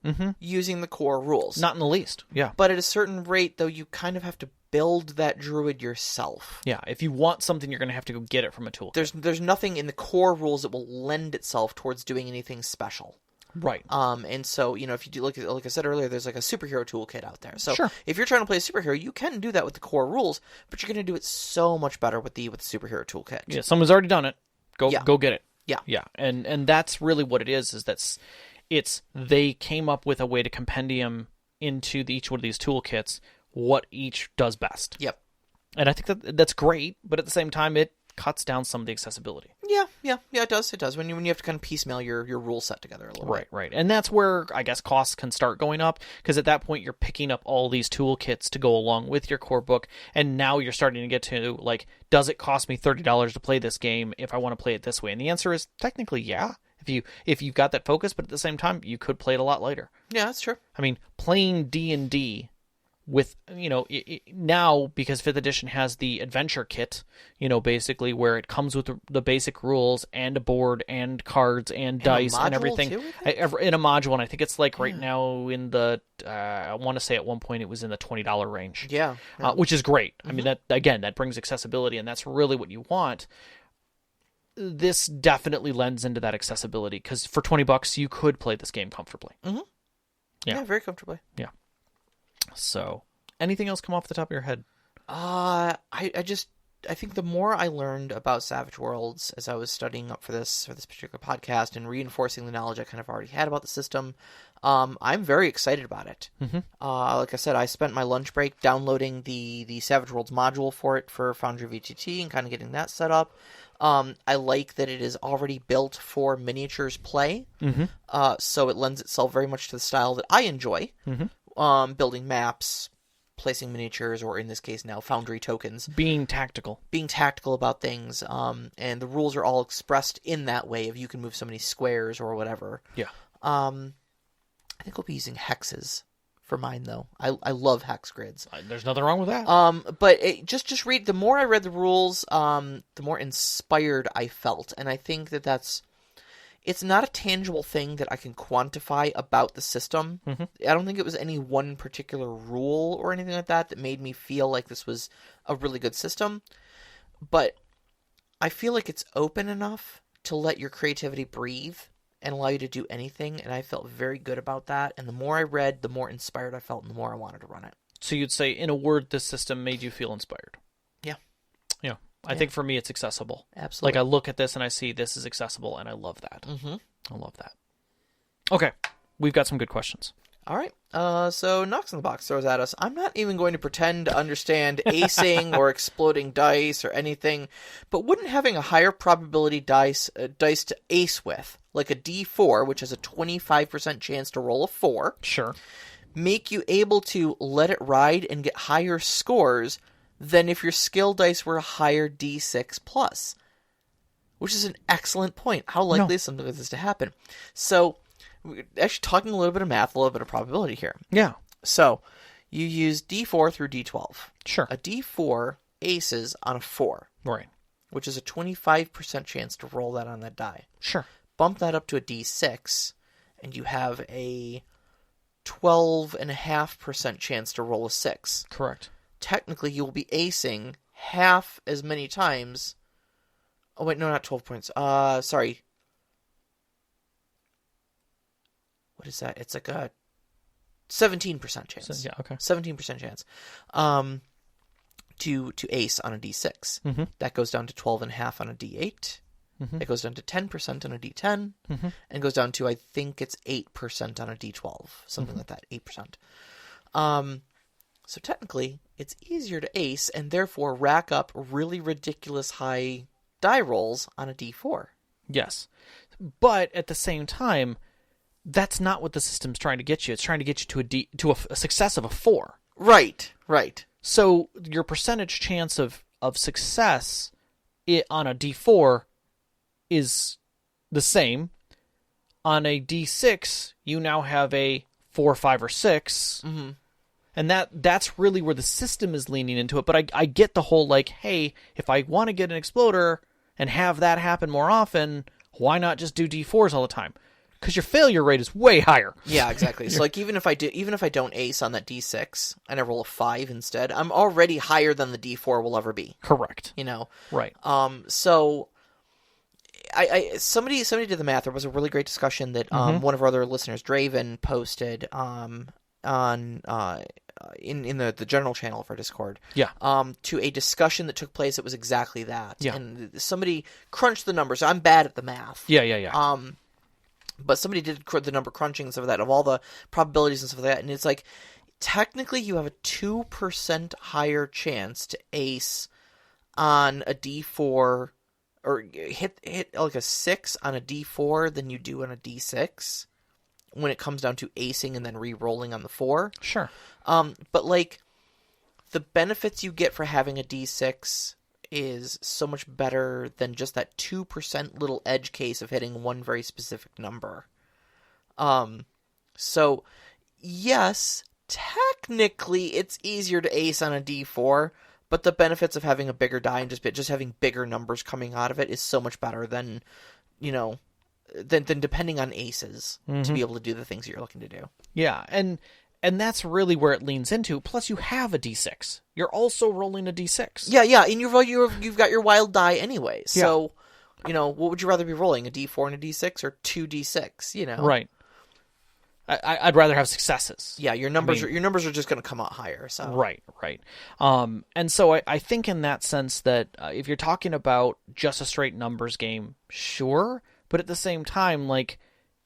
using the core rules. Not in the least, yeah. But at a certain rate, though, you kind of have to build that druid yourself. Yeah, if you want something, you're going to have to go get it from a toolkit. There's nothing in the core rules that will lend itself towards doing anything special. Right. And so, if you do look at, like I said earlier, there's like a superhero toolkit out there. So sure. If you're trying to play a superhero, you can do that with the core rules, but you're going to do it so much better with the superhero toolkit. Yeah, someone's already done it. Go get it. Yeah. Yeah. And that's really what it is they came up with a way to compendium into each one of these toolkits what each does best. Yep. And I think that's great, but at the same time it cuts down some of the accessibility. Yeah, it does. When you have to kind of piecemeal your rule set together a little bit. Right. And that's where I guess costs can start going up, because at that point you're picking up all these toolkits to go along with your core book, and now you're starting to get to like, does it cost me $30 to play this game if I want to play it this way? And the answer is technically yeah. If you've got that focus, but at the same time you could play it a lot later. Yeah, that's true. I mean, playing D&D with, now, because 5th edition has the adventure kit, basically where it comes with the basic rules and a board and cards and dice and everything too, in a module. And I think it's like right now in the, I want to say at one point it was in the $20 range. Yeah. Which is great. I mean, that brings accessibility, and that's really what you want. This definitely lends into that accessibility, because for $20 you could play this game comfortably. Mm-hmm. Yeah, very comfortably. Yeah. So, anything else come off the top of your head? I think the more I learned about Savage Worlds as I was studying up for this particular podcast and reinforcing the knowledge I kind of already had about the system, I'm very excited about it. Mm-hmm. Like I said, I spent my lunch break downloading the Savage Worlds module for it for Foundry VTT and kind of getting that set up. I like that it is already built for miniatures play, so it lends itself very much to the style that I enjoy. Mm-hmm. Building maps, placing miniatures, or in this case now Foundry tokens. Being tactical about things, and the rules are all expressed in that way. If you can move so many squares or whatever. Yeah. I think we'll be using hexes for mine, though. I love hex grids. There's nothing wrong with that. But just read. The more I read the rules, the more inspired I felt, and I think that's. It's not a tangible thing that I can quantify about the system. Mm-hmm. I don't think it was any one particular rule or anything like that made me feel like this was a really good system. But I feel like it's open enough to let your creativity breathe and allow you to do anything, and I felt very good about that. And the more I read, the more inspired I felt, and the more I wanted to run it. So you'd say, in a word, this system made you feel inspired? Yeah. Yeah. I think for me it's accessible. Absolutely. Like I look at this and I see this is accessible, and I love that. Mm-hmm. I love that. Okay, we've got some good questions. All right. So Knox in the Box throws at us, I'm not even going to pretend to understand acing or exploding dice or anything, but wouldn't having a higher probability dice to ace with, like a D4, which has a 25% chance to roll a 4, Sure. make you able to let it ride and get higher scores than if your skill dice were a higher D6 plus? Which is an excellent point. How likely is something like this to happen? So, we're actually talking a little bit of math, a little bit of probability here. Yeah. So, you use D4 through D12. Sure. A D4 aces on a 4. Right. Which is a 25% chance to roll that on that die. Sure. Bump that up to a D6, and you have a 12.5% chance to roll a 6. Correct. Technically, you will be acing half as many times. Oh, wait, no, not 12 points. Sorry. What is that? It's like a 17% chance. So, yeah, okay. 17% chance. To ace on a D6. Mm-hmm. That goes down to 12.5 on a D8. Mm-hmm. It goes down to 10% on a D10. Mm-hmm. And goes down to, I think it's 8% on a D12. Something like that. 8%. So technically, it's easier to ace and therefore rack up really ridiculous high die rolls on a D4. Yes. But at the same time, that's not what the system's trying to get you. It's trying to get you to a success of a 4. Right, right. So your percentage chance of success on a D4 is the same. On a D6, you now have a 4, 5, or 6. Mm-hmm. And that's really where the system is leaning into it. But I get the whole, like, hey, if I want to get an exploder and have that happen more often, why not just do D4s all the time? Because your failure rate is way higher. Yeah, exactly. So, like, even if I don't ace on that D6 and I roll a 5 instead, I'm already higher than the D4 will ever be. Correct. You know? Right. So somebody did the math. There was a really great discussion that one of our other listeners, Draven, posted on in the general channel of our Discord. Yeah. To a discussion that took place. It was exactly that. Yeah. And somebody crunched the numbers. I'm bad at the math. Yeah. But somebody did the number crunching and stuff like that of all the probabilities and stuff like that, and it's like technically you have a 2% higher chance to ace on a D4 or hit like a 6 on a D4 than you do on a D6 when it comes down to acing and then re-rolling on the 4. Sure. But like the benefits you get for having a D6 is so much better than just that 2% little edge case of hitting one very specific number. So yes, technically it's easier to ace on a D4, but the benefits of having a bigger die and just having bigger numbers coming out of it is so much better than, than depending on aces to be able to do the things that you're looking to do. Yeah, and that's really where it leans into. Plus, you have a D6. You're also rolling a D6. Yeah, and you've got your wild die anyway. So, what would you rather be rolling, a D4 and a D6 or 2D6? Right. I'd rather have successes. Yeah, your numbers are just going to come out higher. So right. And so I think in that sense that if you're talking about just a straight numbers game, sure, but at the same time, like,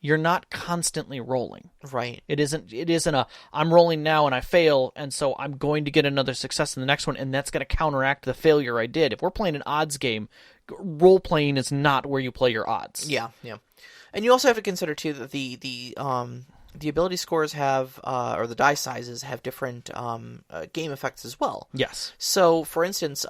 you're not constantly rolling. Right. It isn't a I'm rolling now and I fail, and so I'm going to get another success in the next one, and that's going to counteract the failure I did. If we're playing an odds game, role playing is not where you play your odds. Yeah. And you also have to consider too that the ability scores have or the die sizes have different game effects as well. Yes. So, for instance,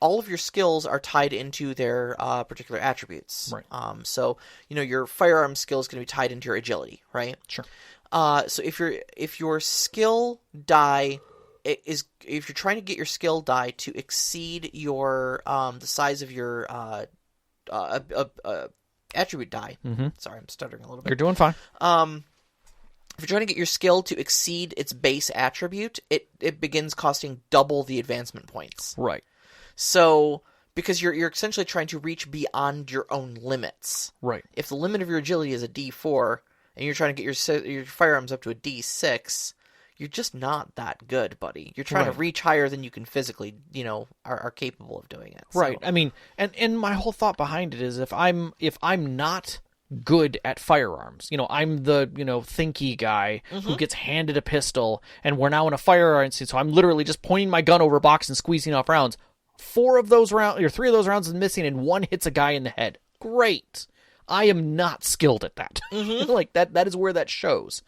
all of your skills are tied into their particular attributes. Right. So, your firearm skill is going to be tied into your agility, right? Sure. So if your skill die if you're trying to get your skill die to exceed your the size of your attribute die. Mm-hmm. Sorry, I'm stuttering a little bit. You're doing fine. If you're trying to get your skill to exceed its base attribute, it begins costing double the advancement points. Right. So, because you're essentially trying to reach beyond your own limits. Right. If the limit of your agility is a D4, and you're trying to get your firearms up to a D6, you're just not that good, buddy. You're trying to reach higher than you can physically, are capable of doing it. So. Right. I mean, and my whole thought behind it is if I'm not good at firearms, I'm the, thinky guy who gets handed a pistol, and we're now in a firearms scene, so I'm literally just pointing my gun over a box and squeezing off rounds. 3 of those rounds is missing, and 1 hits a guy in the head. Great. I am not skilled at that. Like that is where that shows,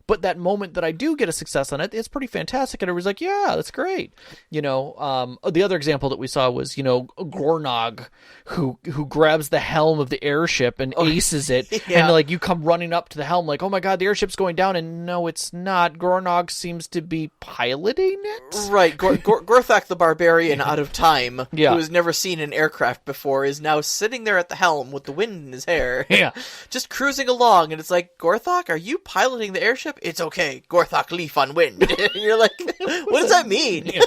but that moment that I do get a success on it, it's pretty fantastic. And everybody's like, yeah, that's great. The other example that we saw was, Gornog who grabs the helm of the airship and aces it. Yeah. And you come running up to the helm like, oh my God, the airship's going down. And no, it's not. Gornog seems to be piloting it. Right. Gorthak the barbarian out of time, who has never seen an aircraft before, is now sitting there at the helm with the wind in his hair. Yeah. Just cruising along. And it's like, Gorthak, are you piloting the airship? It's okay. Gorthak leaf on wind. And you're like, what does that mean? Yeah.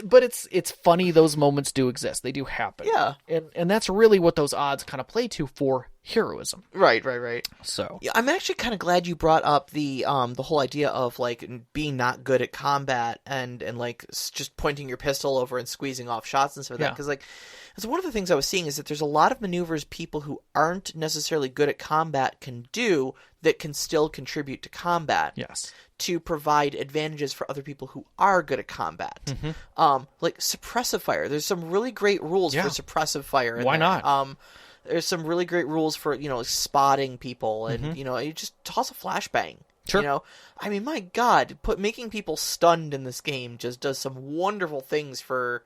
But it's funny, those moments do exist. They do happen. Yeah. And that's really what those odds kind of play to for heroism. Right. So yeah, I'm actually kind of glad you brought up the whole idea of being not good at combat and just pointing your pistol over and squeezing off shots and stuff like that. Because so one of the things I was seeing is that there's a lot of maneuvers people who aren't necessarily good at combat can do that can still contribute to combat. Yes. To provide advantages for other people who are good at combat. Like suppressive fire. There's some really great rules for suppressive fire. Why not? There's some really great rules for, spotting people and, you just toss a flashbang. Sure. I mean, my God, making people stunned in this game just does some wonderful things for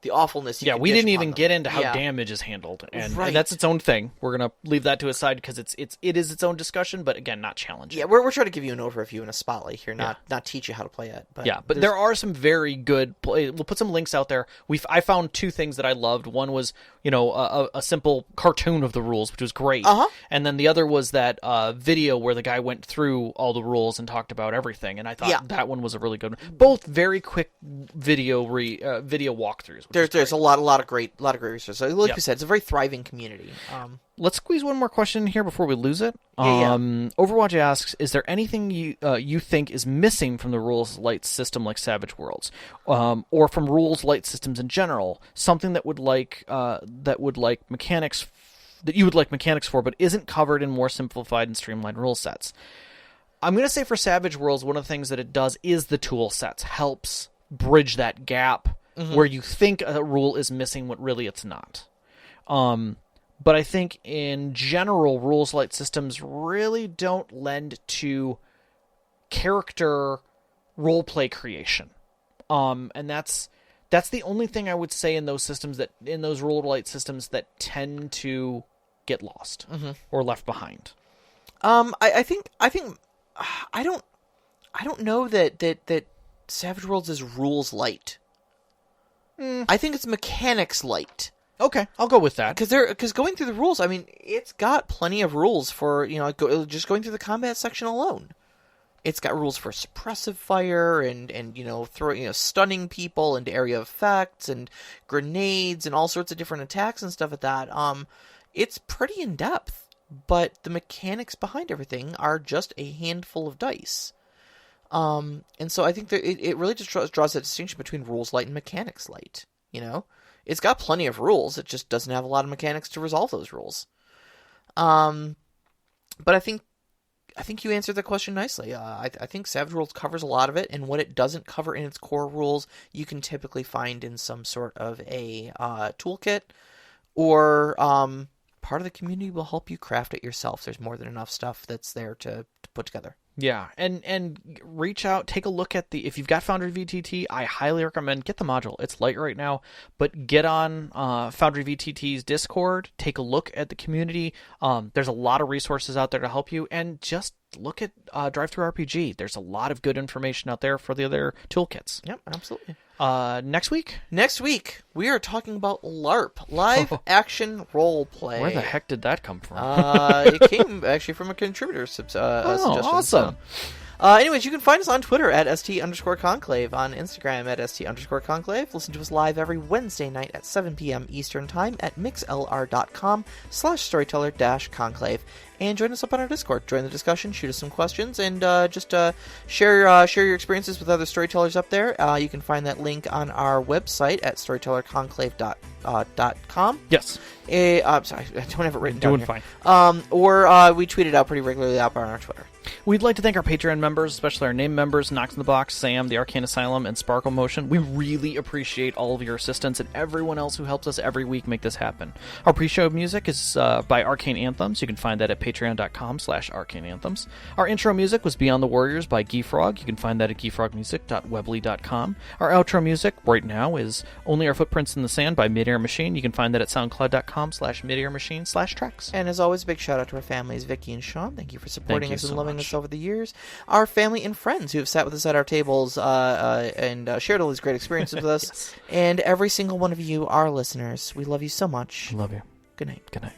the awfulness. We didn't even get into how damage is handled, and that's its own thing. We're gonna leave that to a side because it is its own discussion, but again, not challenging. Yeah, we're trying to give you an overview and a spotlight here, not teach you how to play it. But there are some very good play. We'll put some links out there. I found 2 things that I loved. One was a simple cartoon of the rules, which was great, and then the other was that video where the guy went through all the rules and talked about everything, and I thought that one was a really good one. Both very quick video walkthroughs. There's a lot of great resources. So like you said, it's a very thriving community. Let's squeeze one more question in here before we lose it. Overwatch asks, is there anything you think is missing from the rules light system like Savage Worlds, or from rules light systems in general? Something that you would like mechanics for, but isn't covered in more simplified and streamlined rule sets. I'm going to say for Savage Worlds, one of the things that it does is the tool sets helps bridge that gap. Where you think a rule is missing when really it's not. But I think in general, rules light systems really don't lend to character roleplay creation. And that's the only thing I would say in those rule light systems that tend to get lost or left behind. I think I don't know that Savage Worlds is rules light. I think it's mechanics light. Okay, I'll go with that. Because going through the rules, I mean, it's got plenty of rules for, just going through the combat section alone. It's got rules for suppressive fire and throwing, stunning people and area effects and grenades and all sorts of different attacks and stuff like that. It's pretty in depth, but the mechanics behind everything are just a handful of dice. And so I think that it really just draws a distinction between rules light and mechanics light. It's got plenty of rules. It just doesn't have a lot of mechanics to resolve those rules. But I think you answered the question nicely. I think Savage Worlds covers a lot of it, and what it doesn't cover in its core rules, you can typically find in some sort of a toolkit, or part of the community will help you craft it yourself. There's more than enough stuff that's there to put together. Yeah, and reach out, take a look at if you've got Foundry VTT, I highly recommend get the module. It's light right now, but get on Foundry VTT's Discord, take a look at the community. There's a lot of resources out there to help you, and just look at Drive-Thru RPG. There's a lot of good information out there for the other toolkits. Yep, absolutely. Next week? Next week, we are talking about LARP, live action role play. Where the heck did that come from? It came actually from a contributor suggestion. Awesome. Anyways, you can find us on Twitter at @ST_Conclave, on Instagram at @ST_Conclave. Listen to us live every Wednesday night at 7 p.m. Eastern Time at mixlr.com/storyteller-conclave. And join us up on our Discord. Join the discussion, shoot us some questions, and just share your experiences with other storytellers up there. You can find that link on our website at storytellerconclave.com. Yes. I'm sorry, I don't have it written down. Doing fine. Or we tweet it out pretty regularly out on our Twitter. We'd like to thank our Patreon members, especially our name members, Knox in the Box, Sam, the Arcane Asylum, and Sparkle Motion. We really appreciate all of your assistance and everyone else who helps us every week make this happen. Our pre-show music is by Arcane Anthems. You can find that at patreon.com/arcaneanthems. Our intro music was Beyond the Warriors by Geefrog. You can find that at geefrogmusic.weebly.com. Our outro music right now is Only Our Footprints in the Sand by Midair Machine. You can find that at soundcloud.com/midairmachine/tracks. And as always, a big shout out to our families, Vicky and Sean. Thank you for supporting us and loving us over the years. Our family and friends who have sat with us at our tables and shared all these great experiences with us. Yes. And every single one of you, our listeners, we love you so much. Love you. Good night. Good night.